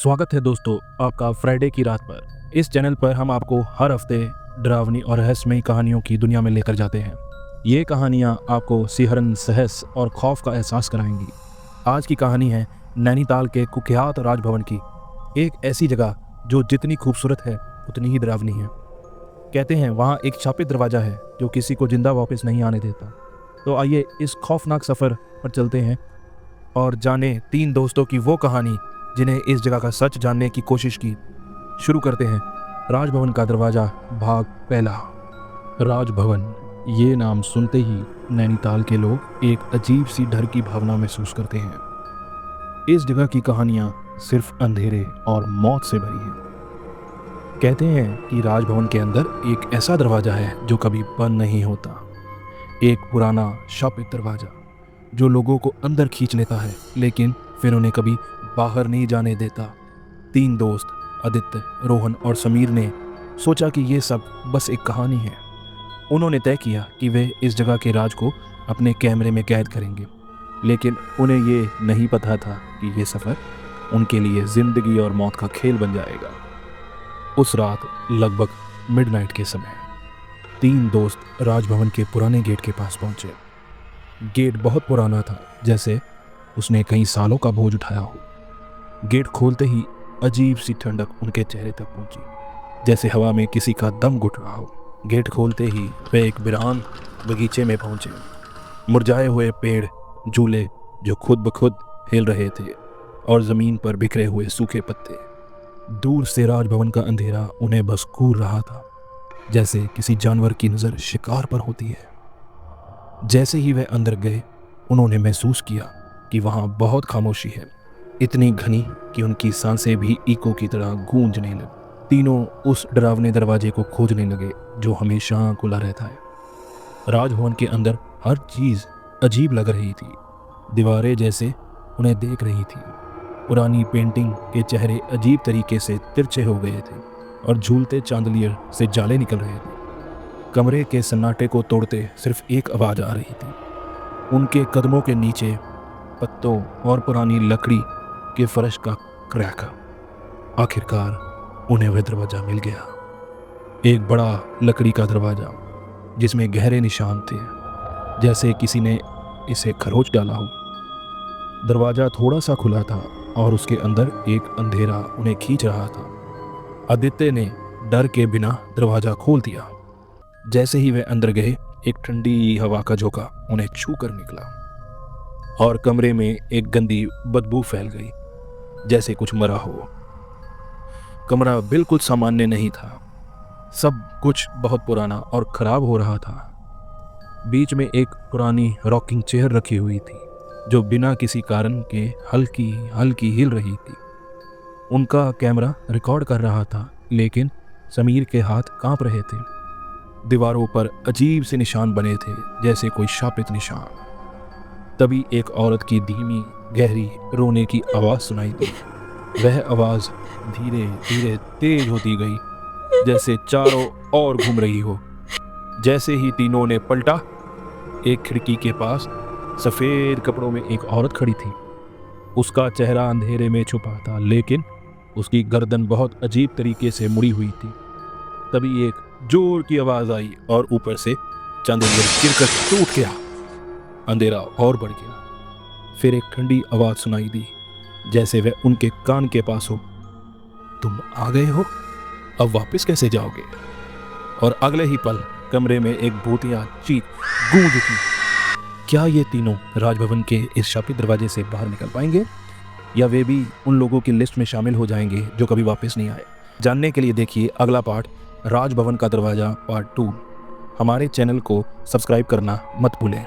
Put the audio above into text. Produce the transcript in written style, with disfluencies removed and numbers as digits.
स्वागत है दोस्तों आपका फ्राइडे की रात पर। इस चैनल पर हम आपको हर हफ्ते डरावनी और रहस्यमयी कहानियों की दुनिया में लेकर जाते हैं। ये कहानियाँ आपको सिहरन, सहस और खौफ का एहसास कराएंगी। आज की कहानी है नैनीताल के कुख्यात राजभवन की, एक ऐसी जगह जो जितनी खूबसूरत है उतनी ही डरावनी है। कहते हैं वहाँ एक शापित दरवाजा है जो किसी को जिंदा वापस नहीं आने देता। तो आइए इस खौफनाक सफ़र पर चलते हैं और जाने तीन दोस्तों की वो कहानी जिन्हें इस जगह का सच जानने की कोशिश की। शुरू करते हैं राजभवन का दरवाजा, भाग पहला। राजभवन, ये नाम सुनते ही नैनीताल के लोग एक अजीब सी डर की भावना महसूस करते हैं। इस जगह की कहानियां सिर्फ अंधेरे और मौत से भरी हैं। कहते हैं कि राजभवन के अंदर एक ऐसा दरवाजा है जो कभी बंद नहीं होता, एक पुराना शापित दरवाजा जो लोगों को अंदर खींच लेता है लेकिन फिर उन्हें कभी बाहर नहीं जाने देता। तीन दोस्त आदित्य, रोहन और समीर ने सोचा कि ये सब बस एक कहानी है। उन्होंने तय किया कि वे इस जगह के राज को अपने कैमरे में कैद करेंगे, लेकिन उन्हें ये नहीं पता था कि ये सफ़र उनके लिए ज़िंदगी और मौत का खेल बन जाएगा। उस रात लगभग मिडनाइट के समय तीन दोस्त राजभवन के पुराने गेट के पास पहुंचे। गेट बहुत पुराना था, जैसे उसने कई सालों का बोझ उठाया हो। गेट खोलते ही अजीब सी ठंडक उनके चेहरे तक पहुंची, जैसे हवा में किसी का दम घुट रहा हो। गेट खोलते ही वे एक वीरान बगीचे में पहुंचे। मुरझाए हुए पेड़, झूले जो खुद ब खुद हिल रहे थे और ज़मीन पर बिखरे हुए सूखे पत्ते। दूर से राजभवन का अंधेरा उन्हें बस घूर रहा था, जैसे किसी जानवर की नज़र शिकार पर होती है। जैसे ही वे अंदर गए, उन्होंने महसूस किया कि वहाँ बहुत खामोशी है, इतनी घनी कि उनकी सांसें भी इको की तरह गूंजने लगी। तीनों उस डरावने दरवाजे को खोजने लगे जो हमेशा खुला रहता है। राजभवन के अंदर हर चीज़ अजीब लग रही थी। दीवारें जैसे उन्हें देख रही थी, पुरानी पेंटिंग के चेहरे अजीब तरीके से तिरछे हो गए थे और झूलते चांदलियर से जाले निकल रहे थे। कमरे के सन्नाटे को तोड़ते सिर्फ एक आवाज़ आ रही थी, उनके कदमों के नीचे पत्तों और पुरानी लकड़ी के फर्श का क्रैक। आखिरकार उन्हें वह दरवाज़ा मिल गया, एक बड़ा लकड़ी का दरवाज़ा जिसमें गहरे निशान थे, जैसे किसी ने इसे खरोच डाला हो। दरवाज़ा थोड़ा सा खुला था और उसके अंदर एक अंधेरा उन्हें खींच रहा था। आदित्य ने डर के बिना दरवाज़ा खोल दिया। जैसे ही वे अंदर गए, एक ठंडी हवा का झोंका उन्हें छू कर निकला और कमरे में एक गंदी बदबू फैल गई, जैसे कुछ मरा हो। कमरा बिल्कुल सामान्य नहीं था, सब कुछ बहुत पुराना और खराब हो रहा था। बीच में एक पुरानी रॉकिंग चेयर रखी हुई थी जो बिना किसी कारण के हल्की हल्की हिल रही थी। उनका कैमरा रिकॉर्ड कर रहा था, लेकिन समीर के हाथ कांप रहे थे। दीवारों पर अजीब से निशान बने थे, जैसे कोई शापित निशान। तभी एक औरत की धीमी गहरी रोने की आवाज़ सुनाई दी। वह आवाज़ धीरे धीरे तेज होती गई, जैसे चारों ओर घूम रही हो। जैसे ही तीनों ने पलटा, एक खिड़की के पास सफ़ेद कपड़ों में एक औरत खड़ी थी। उसका चेहरा अंधेरे में छुपा था, लेकिन उसकी गर्दन बहुत अजीब तरीके से मुड़ी हुई थी। तभी एक जोर की आवाज़ आई और ऊपर से चांदलियर गिरकर टूट गया। अंधेरा और बढ़ गया। फिर एक ठंडी आवाज़ सुनाई दी, जैसे वह उनके कान के पास हो। तुम आ गए हो, अब वापस कैसे जाओगे? और अगले ही पल कमरे में एक भूतिया चीख गूंज उठी। क्या ये तीनों राजभवन के इस शापित दरवाजे से बाहर निकल पाएंगे, या वे भी उन लोगों की लिस्ट में शामिल हो जाएंगे जो कभी वापस नहीं आए? जानने के लिए देखिए अगला पार्ट, राजभवन का दरवाजा पार्ट 2। हमारे चैनल को सब्सक्राइब करना मत भूलें।